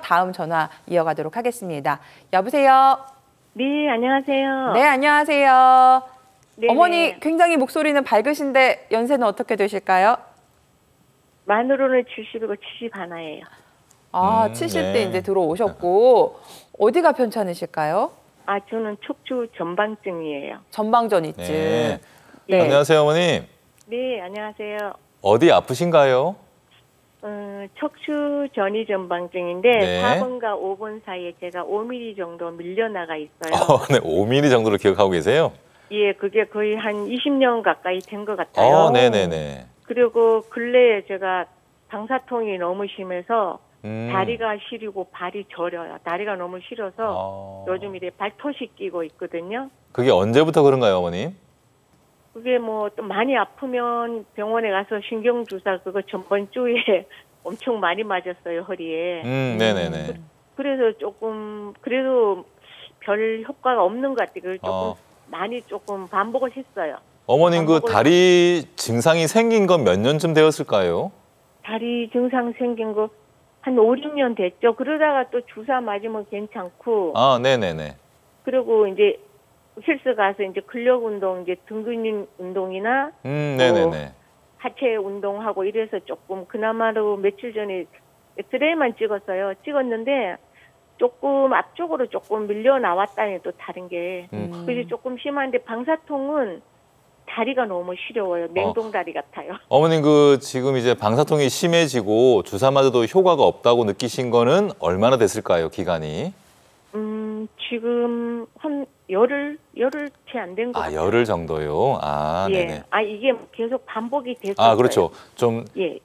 다음 전화 이어가도록 하겠습니다. 여보세요? 네, 안녕하세요. 네, 안녕하세요. 네네. 어머니 굉장히 목소리는 밝으신데 연세는 어떻게 되실까요? 만으로는 70이고 70 하나예요. 아, 70대 네. 이제 들어오셨고 어디가 편찮으실까요? 아, 저는 척추 전방증이에요. 전방전이증. 네. 네. 안녕하세요, 어머님. 네, 안녕하세요. 어디 아프신가요? 척추 전이 전방증인데 네. 4번과 5번 사이에 제가 5mm 정도 밀려나가 있어요. 네, 5mm 정도로 기억하고 계세요? 예, 그게 거의 한 20년 가까이 된 것 같아요. 네네네. 그리고 근래에 제가 방사통이 너무 심해서 음. 다리가 시리고 발이 저려요. 다리가 너무 시려서 요즘 이래 발토시 끼고 있거든요. 그게 언제부터 그런가요, 어머님? 그게 뭐 또 많이 아프면 병원에 가서 신경주사 그거 전번 주에 엄청 많이 맞았어요, 허리에. 네네네. 그래서 조금 그래도 별 효과가 없는 것 같아요. 그래서 조금 많이 조금 반복을 했어요. 어머님 그 다리 증상이 생긴 건 몇 년쯤 되었을까요? 다리 증상 생긴 거 한 5, 6년 됐죠. 그러다가 또 주사 맞으면 괜찮고. 네네네. 그리고 이제 헬스 가서 이제 근력 운동, 이제 등 근육 운동이나 네네네. 하체 운동하고 이래서 조금 그나마도 며칠 전에 엑스레이만 찍었어요. 찍었는데 조금 앞쪽으로 조금 밀려 나왔다니 또 다른 게. 그게 조금 심한데 방사통은 다리가 너무 시려워요. 냉동다리 같아요. 어머님 그 지금 이제 방사통이 심해지고 주사 맞아도 효과가 없다고 느끼신 거는 얼마나 됐을까요, 기간이? 지금 한 열흘 채 안 된 것 같아요. 열흘 정도요? 예. 네네. 이게 계속 반복이 됐어요. 그렇죠. 좀 예.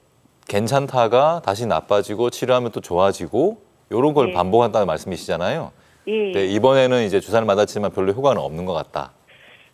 괜찮다가 다시 나빠지고 치료하면 또 좋아지고 이런 걸 예. 반복한다는 말씀이시잖아요. 예. 네, 이번에는 이제 주사를 맞았지만 별로 효과는 없는 것 같다.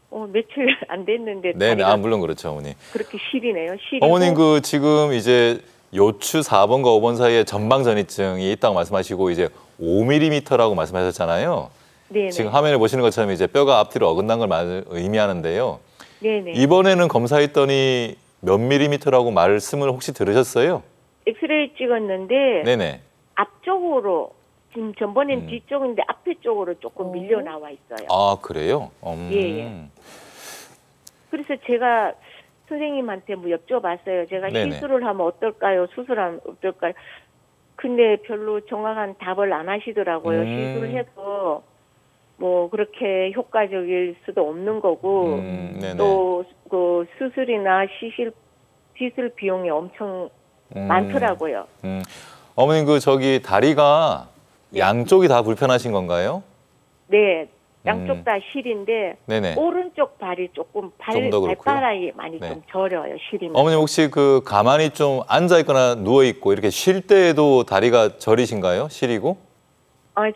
며칠 안 됐는데 네, 다리가 물론 그렇죠, 어머니. 그렇게 시리네요. 시리고. 어머님 그 지금 이제 요추 4번과 5번 사이에 전방전이증이 있다고 말씀하시고 이제 5mm라고 말씀하셨잖아요. 네네. 지금 화면에 보시는 것처럼 이제 뼈가 앞뒤로 어긋난 걸 의미하는데요. 네네. 이번에는 검사했더니 몇 밀리미터라고 말씀을 혹시 들으셨어요? 엑스레이 찍었는데 네네. 앞쪽으로 지금 전번엔 뒤쪽인데 앞에 쪽으로 조금 밀려 나와 있어요. 그래요? 예. 그래서 제가 선생님한테 뭐 여쭤봤어요. 제가 네네. 시술을 하면 어떨까요? 수술하면 어떨까요? 근데 별로 정확한 답을 안 하시더라고요. 시술을 해서 뭐 그렇게 효과적일 수도 없는 거고 또 그 수술이나 시술 비용이 엄청 많더라고요. 어머님 그 저기 다리가 양쪽이 다 불편하신 건가요? 네, 양쪽 다 실인데 네네. 오른쪽 발이 조금 좀더 그렇고요? 발바닥이 많이 좀 저려요. 시리면. 어머님 혹시 그 가만히 좀 앉아 있거나 누워 있고 이렇게 쉴 때에도 다리가 저리신가요? 시리고?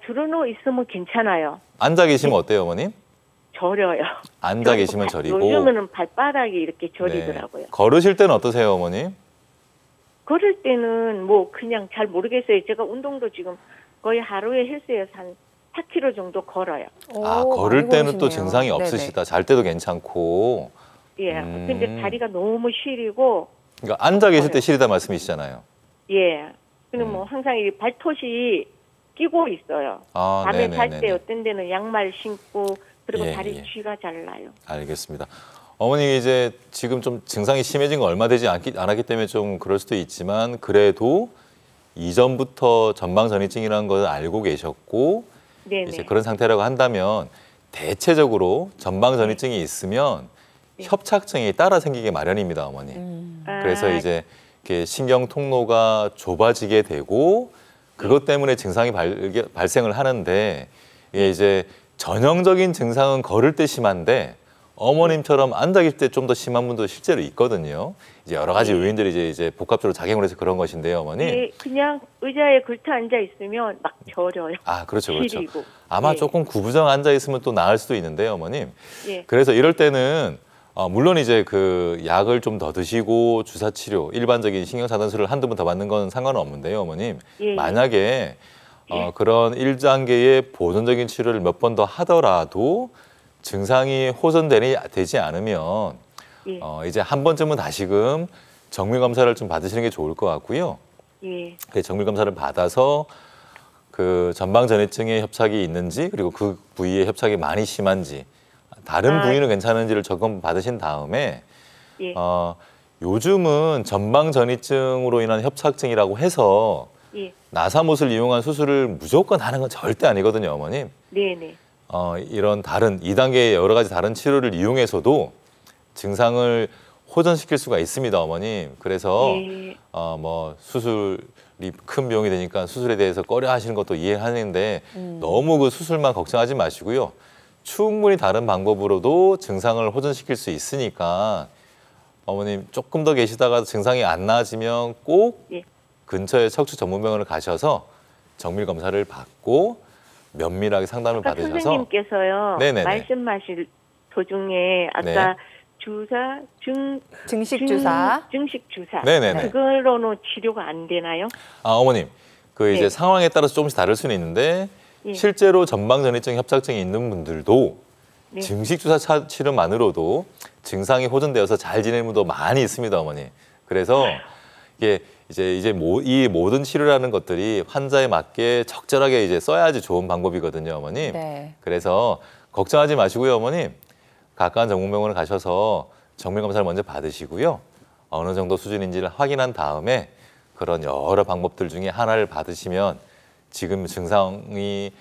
들어누워 있으면 괜찮아요. 앉아 계시면 어때요, 어머님? 저려요. 앉아 계시면 저리고. 요즘에는 발바닥이 이렇게 저리더라고요. 걸으실 때는 어떠세요, 어머님? 걸을 때는 뭐 그냥 잘 모르겠어요. 제가 운동도 지금 거의 하루에 헬스에서 한 4km 정도 걸어요. 걸을 때는 또 걸으시네요. 증상이 네네. 없으시다. 잘 때도 괜찮고. 예. 근데 다리가 너무 시리고. 그러니까 앉아 계실 때 시리다 말씀이시잖아요. 예. 그리고 뭐 항상 이 발톳이 끼고 있어요. 밤에 잘 때 어떤 데는 양말 신고 그리고 다리 쥐가 잘 나요. 알겠습니다. 어머니 이제 지금 좀 증상이 심해진 건 얼마 되지 않았기 때문에 좀 그럴 수도 있지만 그래도 이전부터 전방전이증이라는 걸 알고 계셨고 이제 그런 상태라고 한다면 대체적으로 전방전이증이 있으면 협착증이 따라 생기게 마련입니다, 어머니. 그래서 이제 이렇게 신경 통로가 좁아지게 되고 그것 때문에 증상이 발생을 하는데 이게 이제 전형적인 증상은 걸을 때 심한데 어머님처럼 앉아 계실 때 좀 더 심한 분도 실제로 있거든요. 이제 여러 가지 요인들이 이제 복합적으로 작용을 해서 그런 것인데요, 어머니. 네, 그냥 의자에 걸터 앉아 있으면 막 저려요. 그렇죠, 그렇죠. 시리고. 아마 조금 구부정 앉아 있으면 또 나을 수도 있는데요, 어머님. 예. 그래서 이럴 때는 물론 이제 그 약을 좀 더 드시고 주사 치료, 일반적인 신경차단술을 한두 번 더 받는 건 상관은 없는데요, 어머님. 만약에 그런 1단계의 보존적인 치료를 몇 번 더 하더라도 증상이 호전되지 않으면 이제 한 번쯤은 다시금 정밀 검사를 좀 받으시는 게 좋을 것 같고요. 예. 정밀 검사를 받아서 그 전방전이증에 협착이 있는지 그리고 그 부위에 협착이 많이 심한지 다른 부위는 괜찮은지를 점검 받으신 다음에 예. 요즘은 전방전이증으로 인한 협착증이라고 해서 예. 나사못을 이용한 수술을 무조건 하는 건 절대 아니거든요, 어머님. 네네. 이런 다른 2단계의 여러 가지 다른 치료를 이용해서도 증상을 호전시킬 수가 있습니다, 어머님. 그래서 예. 뭐 수술이 큰 비용이 되니까 수술에 대해서 꺼려 하시는 것도 이해하는데 너무 그 수술만 걱정하지 마시고요. 충분히 다른 방법으로도 증상을 호전시킬 수 있으니까 어머님 조금 더 계시다가 증상이 안 나아지면 꼭 예. 근처에 척추 전문병원을 가셔서 정밀 검사를 받고 면밀하게 상담을 아까 받으셔서 선생님께서요. 네네네. 말씀하실 도중에 아까 네. 주사, 증식 주사. 증식 주사. 네네네. 그걸로는 치료가 안 되나요? 어머님, 그 이제 네. 상황에 따라서 조금씩 다를 수는 있는데 예. 실제로 전방전이증 협착증이 있는 분들도 네. 증식 주사 치료만으로도 증상이 호전되어서 잘 지내는 분도 많이 있습니다, 어머니. 그래서 이게 이제 이 모든 치료라는 것들이 환자에 맞게 적절하게 이제 써야지 좋은 방법이거든요, 어머님. 네. 그래서 걱정하지 마시고요, 어머님. 가까운 전문병원을 가셔서 정밀 검사를 먼저 받으시고요. 어느 정도 수준인지를 확인한 다음에 그런 여러 방법들 중에 하나를 받으시면 지금 증상이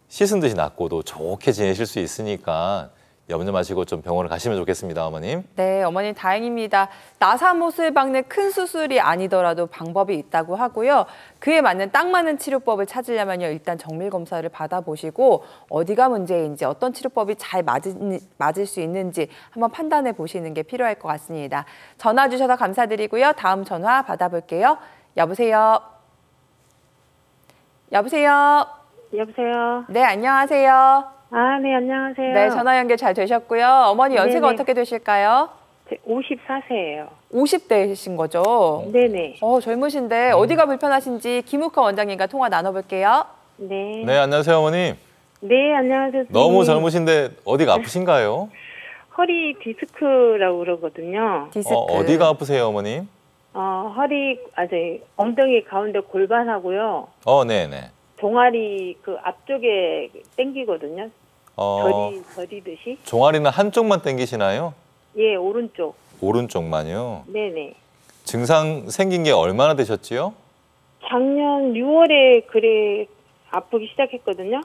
씻은 듯이 낫고도 좋게 지내실 수 있으니까 염려 마시고 좀 병원을 가시면 좋겠습니다, 어머님. 네, 어머니 다행입니다. 나사못을 박는 큰 수술이 아니더라도 방법이 있다고 하고요. 그에 맞는 딱 맞는 치료법을 찾으려면요. 일단 정밀 검사를 받아보시고 어디가 문제인지 어떤 치료법이 잘 맞을 수 있는지 한번 판단해 보시는 게 필요할 것 같습니다. 전화 주셔서 감사드리고요. 다음 전화 받아볼게요. 여보세요. 여보세요. 여보세요. 네, 안녕하세요. 네, 안녕하세요. 네, 전화 연결 잘 되셨고요. 어머니 연세가 네네. 어떻게 되실까요? 54세예요. 50대이신 거죠? 네네. 젊으신데 어디가 불편하신지 김욱화 원장님과 통화 나눠볼게요. 네. 네, 안녕하세요, 어머님. 네, 안녕하세요. 너무 선생님. 젊으신데 어디가 아프신가요? 허리 디스크라고 그러거든요. 디스크. 어디가 아프세요, 어머님? 허리, 엉덩이 가운데 골반하고요. 네네. 종아리 그 앞쪽에 땡기거든요. 저리듯이. 종아리는 한쪽만 당기시나요? 예, 오른쪽. 오른쪽만요. 네네. 증상 생긴 게 얼마나 되셨지요? 작년 6월에 그래 아프기 시작했거든요.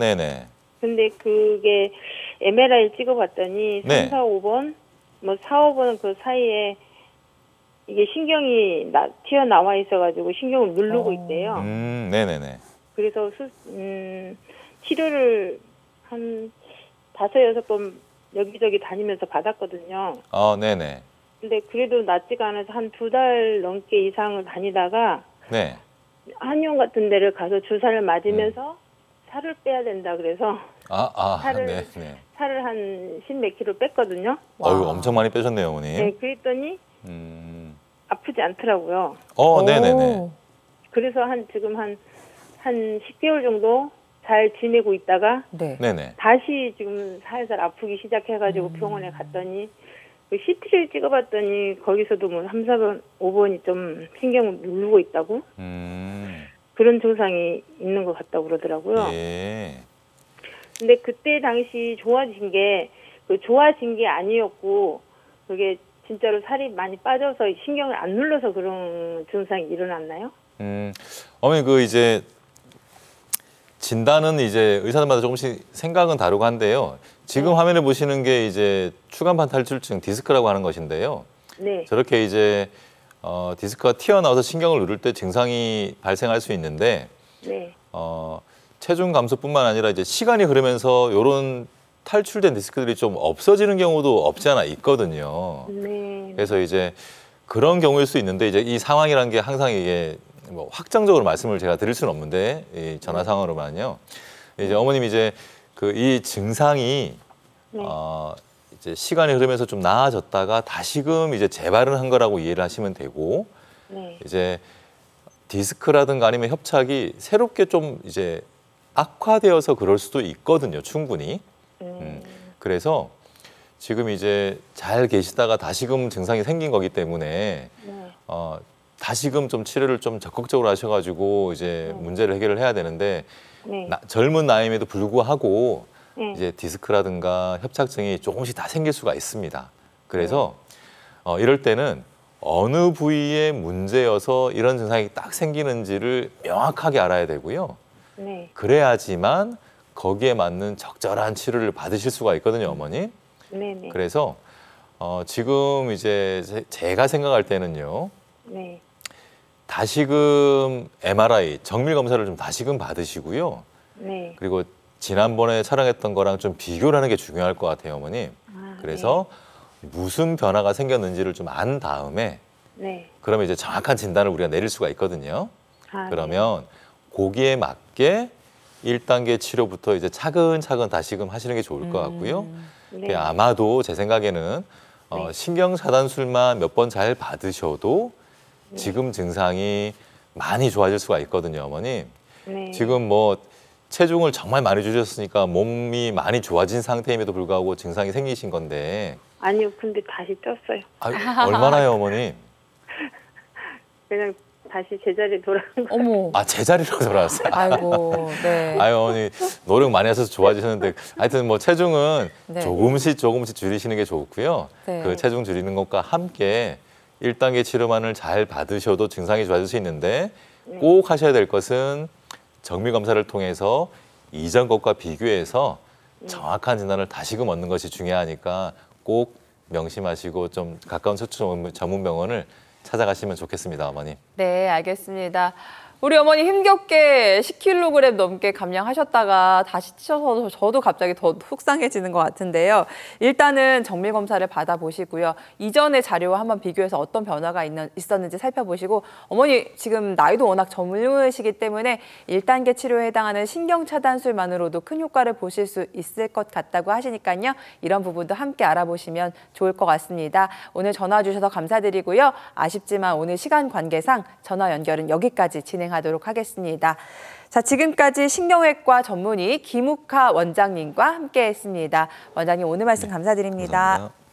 네네. 근데 그게 MRI 찍어봤더니 네. 3, 4, 5번, 4, 5번은 그 사이에 이게 신경이 튀어나와 있어가지고 신경을 누르고 있대요. 네네네. 그래서 치료를 한 5, 6번 여기저기 다니면서 받았거든요. 네네. 근데 그래도 낫지가 않아서 한 2달 넘게 이상을 다니다가 네. 한의원 같은 데를 가서 주사를 맞으면서 살을 빼야 된다 그래서 네네. 살을 한 10몇 킬로 뺐거든요. 엄청 많이 빼셨네요, 어머니. 네, 그랬더니 아프지 않더라고요. 네네네. 그래서 지금 한 10개월 정도 잘 지내고 있다가 네. 네네. 다시 지금 살살 아프기 시작해가지고 병원에 갔더니 그 CT를 찍어봤더니 거기서도 3, 4번, 5번이 좀 신경을 누르고 있다고 그런 증상이 있는 것 같다고 그러더라고요. 예. 근데 그때 당시 좋아진 게 아니었고 그게 진짜로 살이 많이 빠져서 신경을 안 눌러서 그런 증상이 일어났나요? 어머니 이제 진단은 이제 의사들마다 조금씩 생각은 다르고 한데요. 지금 화면에 보시는 게 이제 추간판 탈출증 디스크라고 하는 것인데요. 네. 저렇게 이제 디스크가 튀어나와서 신경을 누를 때 증상이 발생할 수 있는데 네. 체중 감소뿐만 아니라 이제 시간이 흐르면서 이런 탈출된 디스크들이 좀 없어지는 경우도 없지 않아 있거든요. 네. 그래서 이제 그런 경우일 수 있는데 이제 이 상황이라는 게 항상 이게 확정적으로 말씀을 제가 드릴 수는 없는데 이 전화 상황으로만요. 이제 어머님 이제 이 증상이 네. 이제 시간이 흐르면서 좀 나아졌다가 다시금 이제 재발을 한 거라고 이해를 하시면 되고 네. 이제 디스크라든가 아니면 협착이 새롭게 좀 이제 악화되어서 그럴 수도 있거든요, 충분히. 그래서 지금 이제 잘 계시다가 다시금 증상이 생긴 거기 때문에 네. 다시금 좀 치료를 좀 적극적으로 하셔가지고 이제 문제를 해결을 해야 되는데 네. 젊은 나이임에도 불구하고 네. 이제 디스크라든가 협착증이 조금씩 다 생길 수가 있습니다. 그래서 이럴 때는 어느 부위의 문제여서 이런 증상이 딱 생기는지를 명확하게 알아야 되고요. 네. 그래야지만 거기에 맞는 적절한 치료를 받으실 수가 있거든요, 어머니. 네네. 그래서 지금 이제 제가 생각할 때는요. 네. 다시금 MRI, 정밀 검사를 좀 다시금 받으시고요. 네. 그리고 지난번에 촬영했던 거랑 좀 비교를 하는 게 중요할 것 같아요, 어머니. 그래서 무슨 변화가 생겼는지를 좀 안 다음에 네. 그러면 이제 정확한 진단을 우리가 내릴 수가 있거든요. 아, 그러면 거기에 맞게 1단계 치료부터 이제 차근차근 다시금 하시는 게 좋을 것 같고요. 네. 아마도 제 생각에는 네. 신경차단술만 몇 번 잘 받으셔도 지금 증상이 많이 좋아질 수가 있거든요, 어머니. 네. 지금 뭐 체중을 정말 많이 줄였으니까 몸이 많이 좋아진 상태임에도 불구하고 증상이 생기신 건데. 아니요, 근데 다시 쪘어요. 얼마나요, 어머니? 그냥 다시 제자리 돌아온 거. 어머. 제자리로 돌아왔어요. 아이고. 네. 아유, 어머니 노력 많이 하셔서 좋아지셨는데 하여튼 뭐 체중은 네. 조금씩 줄이시는 게 좋고요. 네. 그 체중 줄이는 것과 함께 1단계 치료만을 잘 받으셔도 증상이 좋아질 수 있는데 꼭 하셔야 될 것은 정밀 검사를 통해서 이전 것과 비교해서 정확한 진단을 다시금 얻는 것이 중요하니까 꼭 명심하시고 좀 가까운 척추 전문 병원을 찾아가시면 좋겠습니다, 어머니. 네, 알겠습니다. 우리 어머니 힘겹게 10kg 넘게 감량하셨다가 다시 찌셔서 저도 갑자기 더 속상해지는 것 같은데요. 일단은 정밀 검사를 받아보시고요. 이전의 자료와 한번 비교해서 어떤 변화가 있었는지 살펴보시고 어머니 지금 나이도 워낙 젊으시기 때문에 1단계 치료에 해당하는 신경차단술만으로도 큰 효과를 보실 수 있을 것 같다고 하시니까요. 이런 부분도 함께 알아보시면 좋을 것 같습니다. 오늘 전화 주셔서 감사드리고요. 아쉽지만 오늘 시간 관계상 전화 연결은 여기까지 진행하도록 하겠습니다. 자, 지금까지 신경외과 전문의 김욱하 원장님과 함께했습니다. 원장님 오늘 말씀 감사드립니다. 감사합니다.